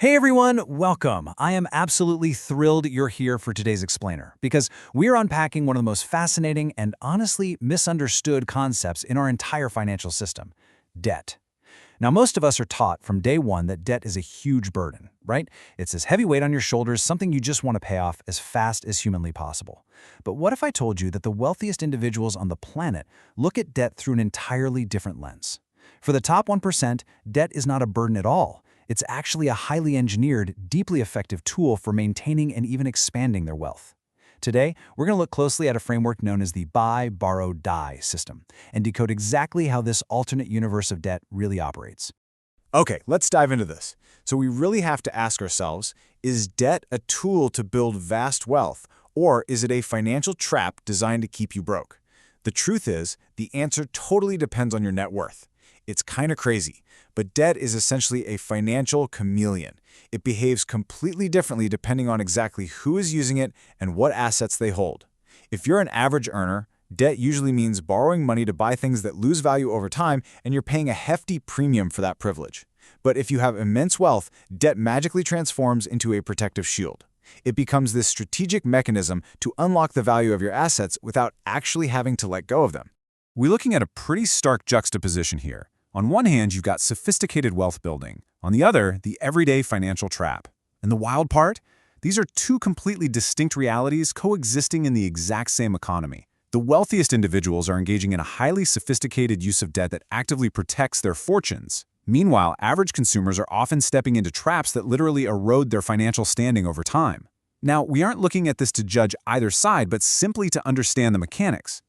Hey everyone, welcome. I am absolutely thrilled you're here for today's explainer because we're unpacking one of the most fascinating and honestly misunderstood concepts in our entire financial system, debt. Now, most of us are taught from day one that debt is a huge burden, right? It's this heavy weight on your shoulders, something you just want to pay off as fast as humanly possible. But what if I told you that the wealthiest individuals on the planet look at debt through an entirely different lens? For the top 1%, debt is not a burden at all. It's actually a highly engineered, deeply effective tool for maintaining and even expanding their wealth. Today, we're going to look closely at a framework known as the buy, borrow, die system and decode exactly how this alternate universe of debt really operates. Okay, let's dive into this. So we really have to ask ourselves, is debt a tool to build vast wealth, or is it a financial trap designed to keep you broke? The truth is, the answer totally depends on your net worth. It's kind of crazy, but debt is essentially a financial chameleon. It behaves completely differently depending on exactly who is using it and what assets they hold. If you're an average earner, debt usually means borrowing money to buy things that lose value over time, and you're paying a hefty premium for that privilege. But if you have immense wealth, debt magically transforms into a protective shield. It becomes this strategic mechanism to unlock the value of your assets without actually having to let go of them. We're looking at a pretty stark juxtaposition here. On one hand, you've got sophisticated wealth building. On the other, the everyday financial trap. And the wild part? These are two completely distinct realities coexisting in the exact same economy. The wealthiest individuals are engaging in a highly sophisticated use of debt that actively protects their fortunes. Meanwhile, average consumers are often stepping into traps that literally erode their financial standing over time. Now, we aren't looking at this to judge either side, but simply to understand the mechanics.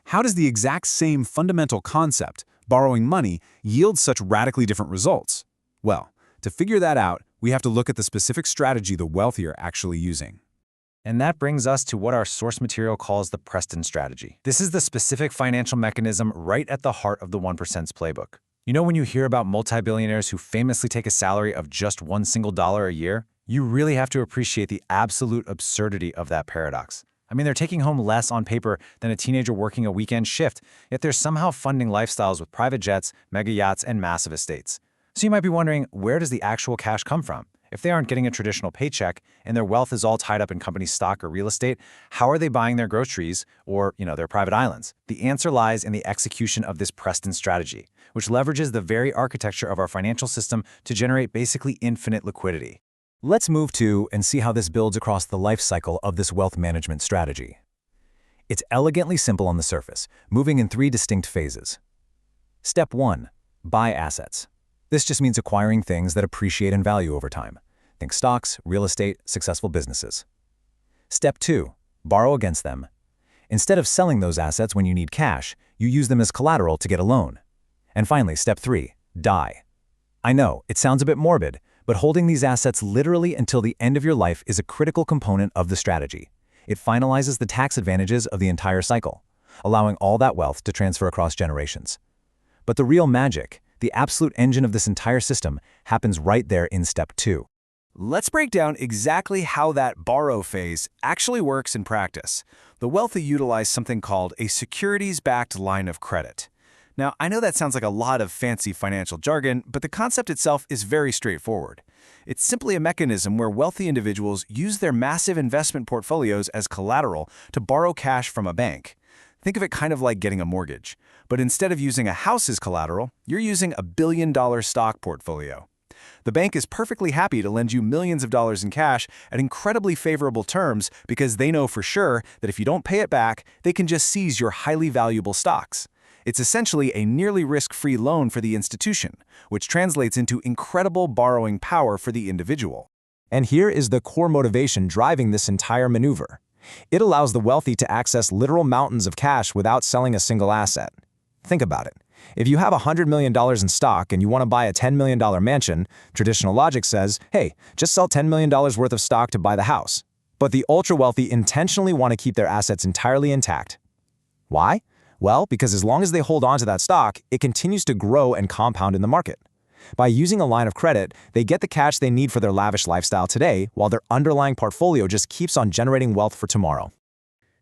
How does the exact same fundamental concept, borrowing money, yield such radically different results? Well, to figure that out, we have to look at the specific strategy the wealthy are actually using. And that brings us to what our source material calls the Preston strategy. This is the specific financial mechanism right at the heart of the 1%'s playbook. You know, when you hear about multi-billionaires who famously take a salary of just $1 single a year, you really have to appreciate the absolute absurdity of that paradox. I mean, they're taking home less on paper than a teenager working a weekend shift, yet they're somehow funding lifestyles with private jets, mega yachts, and massive estates. So you might be wondering, where does the actual cash come from? If they aren't getting a traditional paycheck and their wealth is all tied up in company stock or real estate, how are they buying their groceries or, their private islands? The answer lies in the execution of this Preston strategy, which leverages the very architecture of our financial system to generate basically infinite liquidity. Let's move to and see how this builds across the life cycle of this wealth management strategy. It's elegantly simple on the surface, moving in 3 distinct phases. Step 1. Buy assets. This just means acquiring things that appreciate in value over time. Think stocks, real estate, successful businesses. Step 2. Borrow against them. Instead of selling those assets when you need cash, you use them as collateral to get a loan. And finally, Step 3. Die. I know, it sounds a bit morbid, but holding these assets literally until the end of your life is a critical component of the strategy. It finalizes the tax advantages of the entire cycle, allowing all that wealth to transfer across generations. But the real magic, the absolute engine of this entire system, happens right there in Step 2. Let's break down exactly how that borrow phase actually works in practice. The wealthy utilize something called a securities-backed line of credit. Now, I know that sounds like a lot of fancy financial jargon, but the concept itself is very straightforward. It's simply a mechanism where wealthy individuals use their massive investment portfolios as collateral to borrow cash from a bank. Think of it kind of like getting a mortgage. But instead of using a house as collateral, you're using a billion-dollar stock portfolio. The bank is perfectly happy to lend you millions of dollars in cash at incredibly favorable terms because they know for sure that if you don't pay it back, they can just seize your highly valuable stocks. It's essentially a nearly risk-free loan for the institution, which translates into incredible borrowing power for the individual. And here is the core motivation driving this entire maneuver. It allows the wealthy to access literal mountains of cash without selling a single asset. Think about it. If you have $100 million in stock and you want to buy a $10 million mansion, traditional logic says, hey, just sell $10 million worth of stock to buy the house. But the ultra-wealthy intentionally want to keep their assets entirely intact. Why? Well, because as long as they hold on to that stock, it continues to grow and compound in the market. By using a line of credit, they get the cash they need for their lavish lifestyle today, while their underlying portfolio just keeps on generating wealth for tomorrow.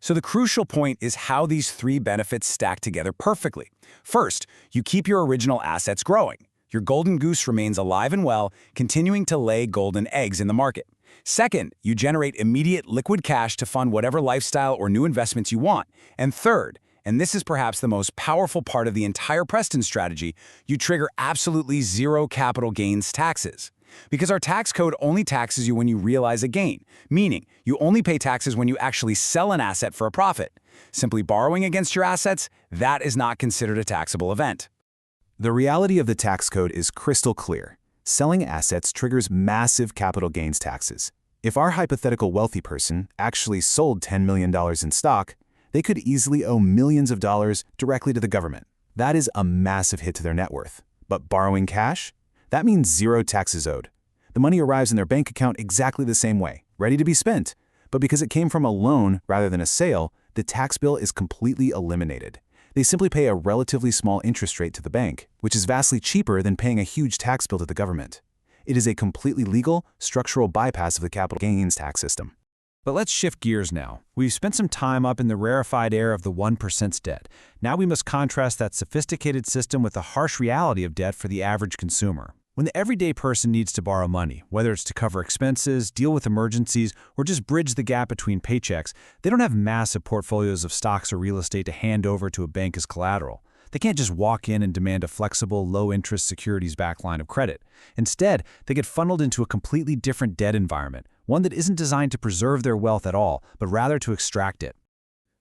So the crucial point is how these 3 benefits stack together perfectly. First, you keep your original assets growing. Your golden goose remains alive and well, continuing to lay golden eggs in the market. Second, you generate immediate liquid cash to fund whatever lifestyle or new investments you want. And third, and this is perhaps the most powerful part of the entire Preston strategy, you trigger absolutely zero capital gains taxes. Because our tax code only taxes you when you realize a gain, meaning you only pay taxes when you actually sell an asset for a profit. Simply borrowing against your assets, that is not considered a taxable event. The reality of the tax code is crystal clear. Selling assets triggers massive capital gains taxes. If our hypothetical wealthy person actually sold $10 million in stock, they could easily owe millions of dollars directly to the government. That is a massive hit to their net worth. But borrowing cash? That means zero taxes owed. The money arrives in their bank account exactly the same way, ready to be spent. But because it came from a loan rather than a sale, the tax bill is completely eliminated. They simply pay a relatively small interest rate to the bank, which is vastly cheaper than paying a huge tax bill to the government. It is a completely legal, structural bypass of the capital gains tax system. But let's shift gears now. We've spent some time up in the rarefied air of the 1%'s debt. Now we must contrast that sophisticated system with the harsh reality of debt for the average consumer. When the everyday person needs to borrow money, whether it's to cover expenses, deal with emergencies, or just bridge the gap between paychecks, they don't have massive portfolios of stocks or real estate to hand over to a bank as collateral. They can't just walk in and demand a flexible, low-interest securities-backed line of credit. Instead, they get funneled into a completely different debt environment, one that isn't designed to preserve their wealth at all, but rather to extract it.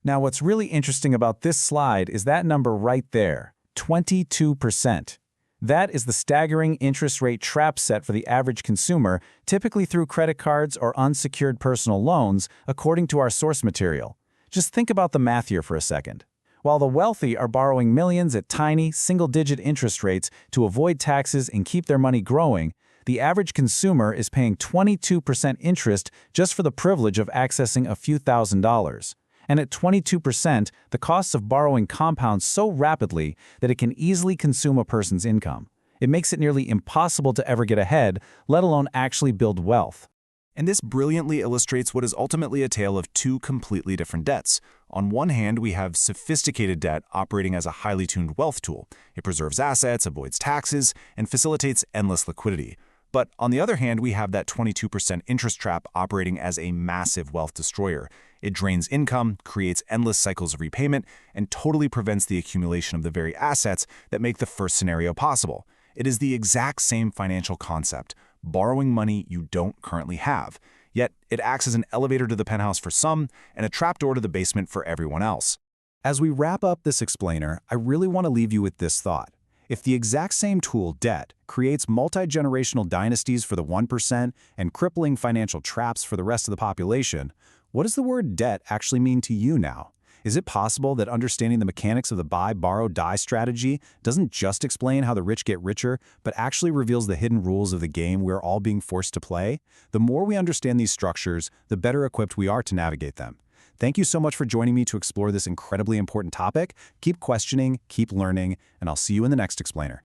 Now, what's really interesting about this slide is that number right there, 22%. That is the staggering interest rate trap set for the average consumer, typically through credit cards or unsecured personal loans, according to our source material. Just think about the math here for a second. While the wealthy are borrowing millions at tiny, single-digit interest rates to avoid taxes and keep their money growing, the average consumer is paying 22% interest just for the privilege of accessing a few $1,000s. And at 22%, the costs of borrowing compound so rapidly that it can easily consume a person's income. It makes it nearly impossible to ever get ahead, let alone actually build wealth. And this brilliantly illustrates what is ultimately a tale of two completely different debts. On one hand, we have sophisticated debt operating as a highly tuned wealth tool. It preserves assets, avoids taxes, and facilitates endless liquidity. But on the other hand, we have that 22% interest trap operating as a massive wealth destroyer. It drains income, creates endless cycles of repayment, and totally prevents the accumulation of the very assets that make the first scenario possible. It is the exact same financial concept, borrowing money you don't currently have. Yet it acts as an elevator to the penthouse for some and a trapdoor to the basement for everyone else. As we wrap up this explainer, I really want to leave you with this thought. If the exact same tool, debt, creates multi-generational dynasties for the 1% and crippling financial traps for the rest of the population, what does the word debt actually mean to you now? Is it possible that understanding the mechanics of the buy, borrow, die strategy doesn't just explain how the rich get richer, but actually reveals the hidden rules of the game we're all being forced to play? The more we understand these structures, the better equipped we are to navigate them. Thank you so much for joining me to explore this incredibly important topic. Keep questioning, keep learning, and I'll see you in the next explainer.